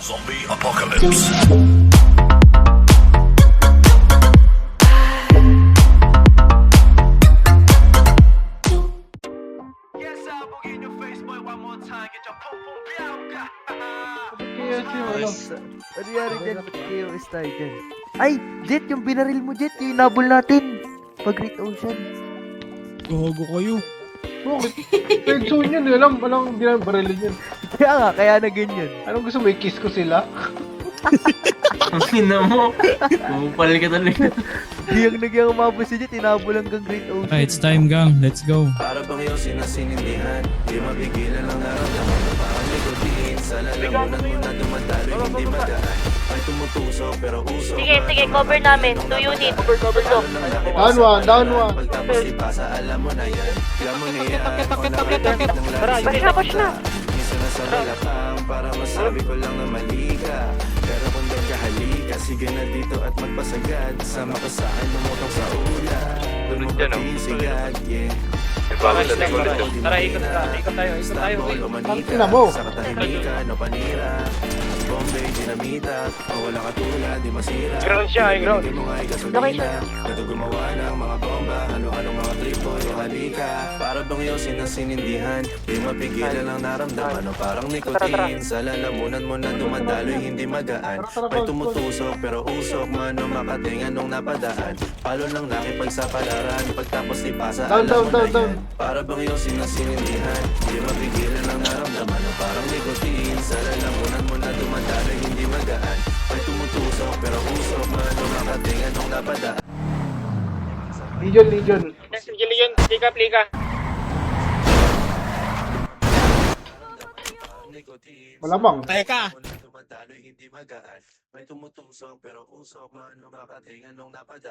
Zombie apocalypse. Ano yari dyan? Ba't KOS tayo dyan? Ay! Jet! Yung binaril mo, Jet! Yung inabol natin! Pag Great Ocean. Gago kayo. Bakit? Red zone yun, walang binabarilin yun. Kaya nga, kaya na ganyan. Anong gusto mo, i-kiss ko sila? Ang ina mo. Pumupal ka talaga. Giyang umabol si Jet, inabol hanggang Great Ocean. Ah, it's time, gang. Let's go. Para bang iyong sinasinindihan, di mapigilan ang naramdaman na parang nikotin. Sa lalamunan mo na dumadalo, hindi magaan. Ay tumutusok pero usok. Sige, cover namin. 2 units. Tusok. Down one. Pagtapos ipasa, alam mo na yan. Alam mo na yan. Push na. Minsan nasa balakang para masabi ko lang na mali ka. Pero kung doon ka halika, sige na dito at magpasagad. Sama ka sa akin, lumutang sa ula. Doon mo patisigad, yeah. Tara, ikot tayo. Tingnan mo. Sa katahimikan o panira. Bombay, dinamita. O wala katulad, di masira. Ground siya, ground. Hindi mo nga'y gasolina. Kato gumawa ng mga bomba. Ano-anong mga tripoy o halika. Para bang iyong sinasinindihan. Di mapigilan ang naramdaman. O parang nikotin. Sa lalamunan mo na dumadaloy, hindi magaan. May tumutusok pero usok. Mano makating anong napadaan. Palo ng laki pag sa palaran. Pagtapos ipasa, Down. alam mo na yan. Para bang iyong sinasinindihan. Di mapigilan ang naramdaman. O parang nikotin. Sa lalamunan mo na dumadaloy, hindi magaan. May tumutusok pero usok. Mano makating anong napadaan. Legion. Legion, plika. Malamang. Teka. Dumadaloy, hindi magaan. May tumutusok pero usok. Mano makating anong napadaan.